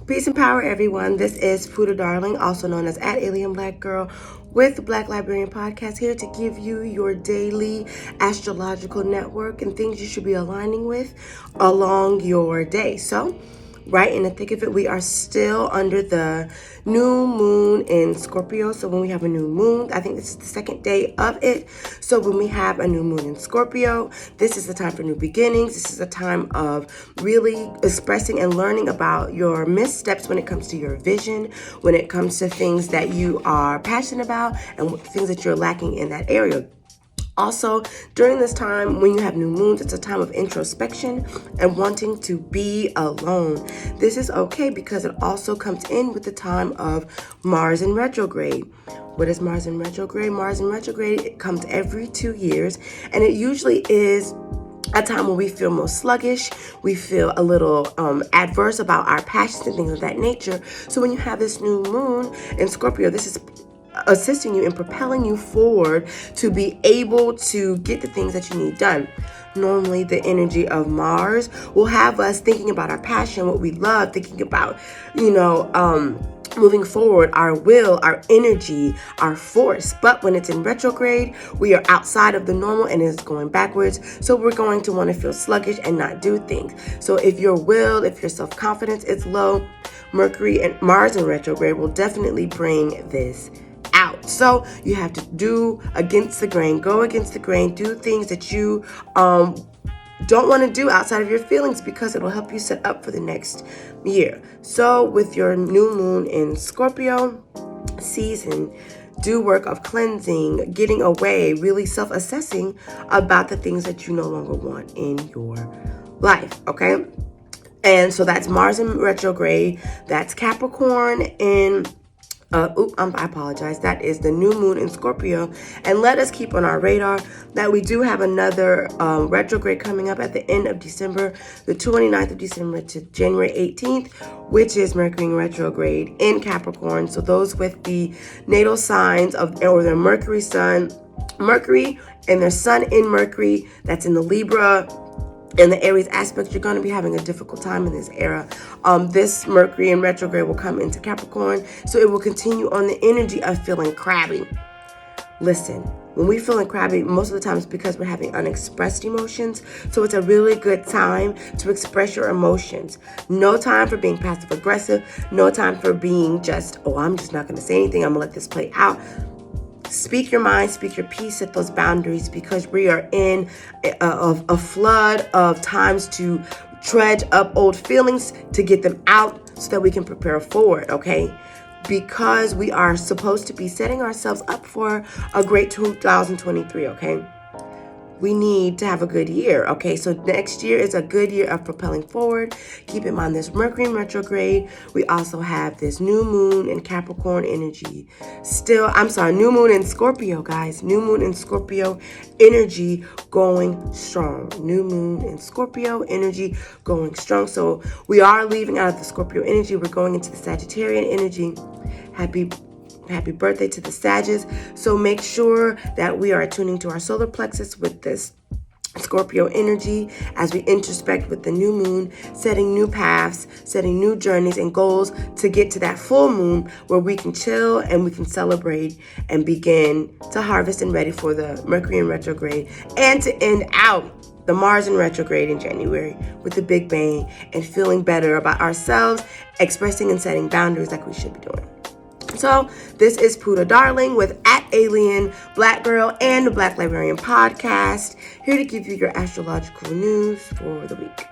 Peace and power, everyone. This is Puda Darling, also known as @Alien Black Girl, with the Black Librarian Podcast, here to give you your daily astrological network and things you should be aligning with along your day. So, right in the thick of it, we are still under the new moon in Scorpio. So when we have a new moon, I think this is the second day of it. So when we have a new moon in Scorpio, this is the time for new beginnings. This is a time of really expressing and learning about your missteps when it comes to your vision, when it comes to things that you are passionate about and things that you're lacking in that area. Also, during this time, when you have new moons, it's a time of introspection and wanting to be alone. This is okay because it also comes in with the time of Mars in retrograde. What is Mars in retrograde? Mars in retrograde, it comes every 2 years, and it usually is a time when we feel most sluggish, we feel a little adverse about our passions and things of that nature. So when you have this new moon in Scorpio, this is assisting you and propelling you forward to be able to get the things that you need done. Normally, the energy of Mars will have us thinking about our passion, what we love, thinking about, moving forward, our will, our energy, our force. But when it's in retrograde, we are outside of the normal and it's going backwards. So we're going to want to feel sluggish and not do things. So if your will, if your self-confidence is low, Mercury and Mars in retrograde will definitely bring this out. So you have to do against the grain, go against the grain, do things that you don't want to do outside of your feelings because it'll help you set up for the next year. So with your new moon in Scorpio season, do work of cleansing, getting away, really self-assessing about the things that you no longer want in your life, okay? And so that's Mars in retrograde, that's Capricorn in I apologize. That is the new moon in Scorpio. And let us keep on our radar that we do have another retrograde coming up at the end of December, the 29th of December to January 18th, which is Mercury in retrograde in Capricorn. So those with the natal signs or their Mercury and their sun in Mercury, that's in the Libra in the Aries aspect, you're going to be having a difficult time in this era. This Mercury in retrograde will come into Capricorn, so it will continue on the energy of feeling crabby. Listen, when we're feeling crabby, most of the time it's because we're having unexpressed emotions. So it's a really good time to express your emotions. No time for being passive aggressive. No time for being just, I'm just not going to say anything. I'm going to let this play out. Speak your mind, speak your peace, set those boundaries, because we are in a flood of times to dredge up old feelings, to get them out so that we can prepare forward, okay? Because we are supposed to be setting ourselves up for a great 2023, okay? We need to have a good year, okay? So next year is a good year of propelling forward. Keep in mind this Mercury in retrograde. We also have this new moon in Capricorn energy. New moon in Scorpio, guys. New moon in Scorpio energy going strong. New moon in Scorpio energy going strong. So we are leaving out of the Scorpio energy. We're going into the Sagittarian energy. Happy birthday to the Sagittarius. So make sure that we are attuning to our solar plexus with this Scorpio energy as we introspect with the new moon, setting new paths, setting new journeys and goals to get to that full moon where we can chill and we can celebrate and begin to harvest and ready for the Mercury in retrograde, and to end out the Mars in retrograde in January with the big bang and feeling better about ourselves, expressing and setting boundaries like we should be doing. So this is Puda Darling with @Alien Black Girl and the Black Librarian Podcast, here to give you your astrological news for the week.